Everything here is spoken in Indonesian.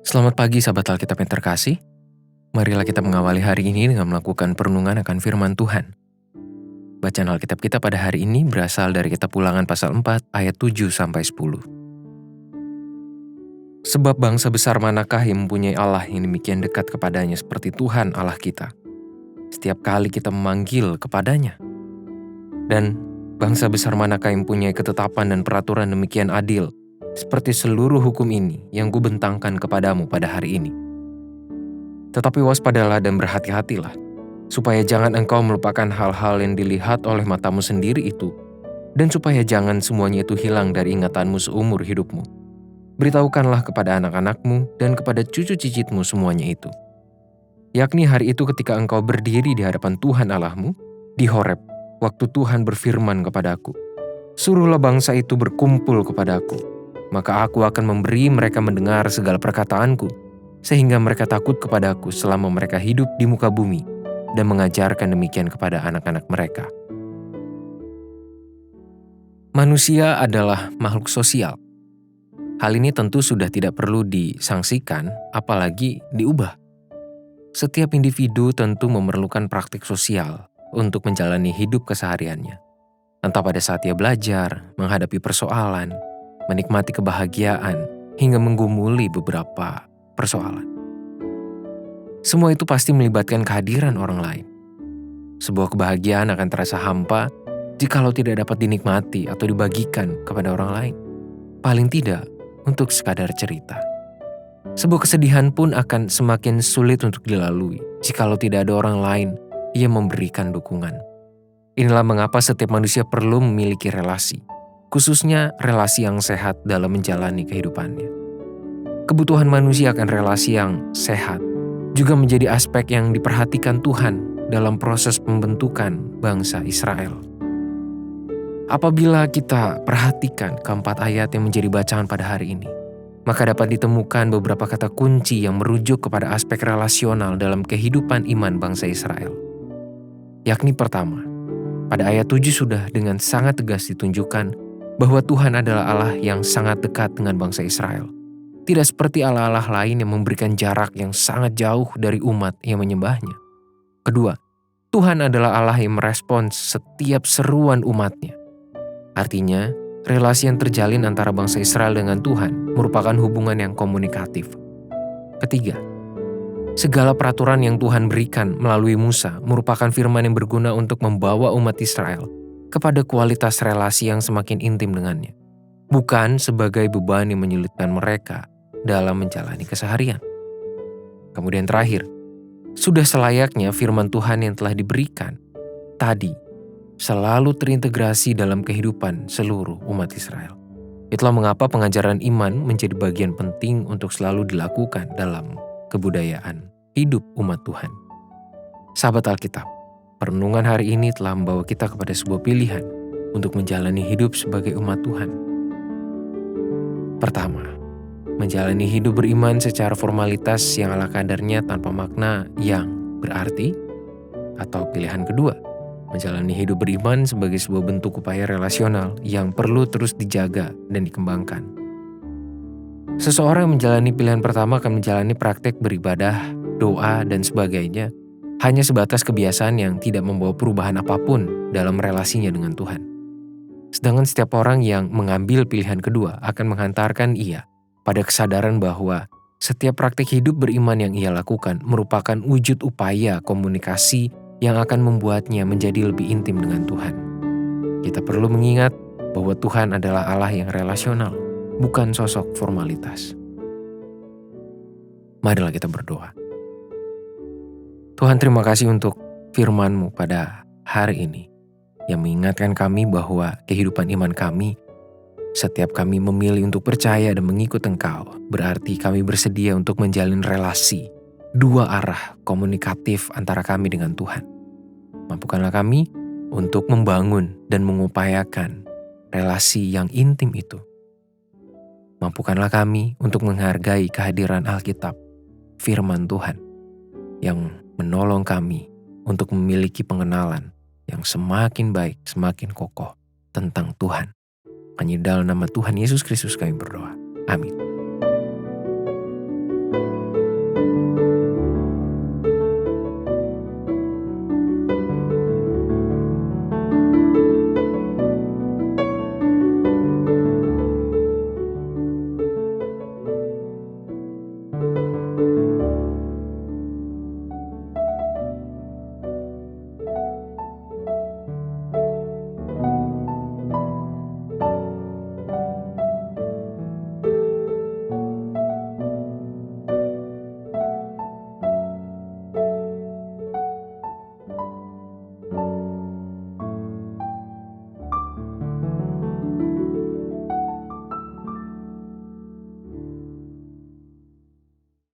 Selamat pagi sahabat Alkitab yang terkasih. Marilah kita mengawali hari ini dengan melakukan perenungan akan firman Tuhan. Bacaan Alkitab kita pada hari ini berasal dari kitab Ulangan pasal 4 ayat 7-10. Sebab bangsa besar manakah yang mempunyai Allah yang demikian dekat kepadanya seperti Tuhan Allah kita. Setiap kali kita memanggil kepadanya. Dan bangsa besar manakah yang mempunyai ketetapan dan peraturan demikian adil seperti seluruh hukum ini yang kubentangkan kepadamu pada hari ini. Tetapi waspadalah dan berhati-hatilah, supaya jangan engkau melupakan hal-hal yang dilihat oleh matamu sendiri itu, dan supaya jangan semuanya itu hilang dari ingatanmu seumur hidupmu. Beritahukanlah kepada anak-anakmu dan kepada cucu cicitmu semuanya itu. Yakni hari itu ketika engkau berdiri di hadapan Tuhan Allahmu, di Horeb, waktu Tuhan berfirman kepadaku, suruhlah bangsa itu berkumpul kepadaku. Maka aku akan memberi mereka mendengar segala perkataanku, sehingga mereka takut kepadaku selama mereka hidup di muka bumi, dan mengajarkan demikian kepada anak-anak mereka. Manusia adalah makhluk sosial. Hal ini tentu sudah tidak perlu disangsikan, apalagi diubah. Setiap individu tentu memerlukan praktik sosial untuk menjalani hidup kesehariannya. Entah pada saat ia belajar, menghadapi persoalan, menikmati kebahagiaan, hingga menggumuli beberapa persoalan. Semua itu pasti melibatkan kehadiran orang lain. Sebuah kebahagiaan akan terasa hampa jikalau tidak dapat dinikmati atau dibagikan kepada orang lain. Paling tidak untuk sekadar cerita. Sebuah kesedihan pun akan semakin sulit untuk dilalui jikalau tidak ada orang lain yang memberikan dukungan. Inilah mengapa setiap manusia perlu memiliki relasi, khususnya relasi yang sehat dalam menjalani kehidupannya. Kebutuhan manusia akan relasi yang sehat juga menjadi aspek yang diperhatikan Tuhan dalam proses pembentukan bangsa Israel. Apabila kita perhatikan keempat ayat yang menjadi bacaan pada hari ini, maka dapat ditemukan beberapa kata kunci yang merujuk kepada aspek relasional dalam kehidupan iman bangsa Israel. Yakni pertama, pada ayat 7 sudah dengan sangat tegas ditunjukkan bahwa Tuhan adalah Allah yang sangat dekat dengan bangsa Israel. Tidak seperti Allah-Allah lain yang memberikan jarak yang sangat jauh dari umat yang menyembahnya. Kedua, Tuhan adalah Allah yang merespons setiap seruan umatnya. Artinya, relasi yang terjalin antara bangsa Israel dengan Tuhan merupakan hubungan yang komunikatif. Ketiga, segala peraturan yang Tuhan berikan melalui Musa merupakan firman yang berguna untuk membawa umat Israel kepada kualitas relasi yang semakin intim dengannya, bukan sebagai beban yang menyulitkan mereka dalam menjalani keseharian. Kemudian terakhir, sudah selayaknya firman Tuhan yang telah diberikan tadi selalu terintegrasi dalam kehidupan seluruh umat Israel. Itulah mengapa pengajaran iman menjadi bagian penting untuk selalu dilakukan dalam kebudayaan hidup umat Tuhan. Sahabat Alkitab, perenungan hari ini telah membawa kita kepada sebuah pilihan untuk menjalani hidup sebagai umat Tuhan. Pertama, menjalani hidup beriman secara formalitas yang ala kadarnya tanpa makna yang berarti. Atau pilihan kedua, menjalani hidup beriman sebagai sebuah bentuk upaya relasional yang perlu terus dijaga dan dikembangkan. Seseorang yang menjalani pilihan pertama akan menjalani praktek beribadah, doa, dan sebagainya hanya sebatas kebiasaan yang tidak membawa perubahan apapun dalam relasinya dengan Tuhan. Sedangkan setiap orang yang mengambil pilihan kedua akan menghantarkan ia pada kesadaran bahwa setiap praktik hidup beriman yang ia lakukan merupakan wujud upaya komunikasi yang akan membuatnya menjadi lebih intim dengan Tuhan. Kita perlu mengingat bahwa Tuhan adalah Allah yang relasional, bukan sosok formalitas. Marilah kita berdoa. Tuhan, terima kasih untuk firman-Mu pada hari ini yang mengingatkan kami bahwa kehidupan iman kami, setiap kami memilih untuk percaya dan mengikut Engkau, berarti kami bersedia untuk menjalin relasi dua arah komunikatif antara kami dengan Tuhan. Mampukanlah kami untuk membangun dan mengupayakan relasi yang intim itu. Mampukanlah kami untuk menghargai kehadiran Alkitab, firman Tuhan, yang menolong kami untuk memiliki pengenalan yang semakin baik, semakin kokoh tentang Tuhan. Hanya dalam nama Tuhan Yesus Kristus kami berdoa. Amin.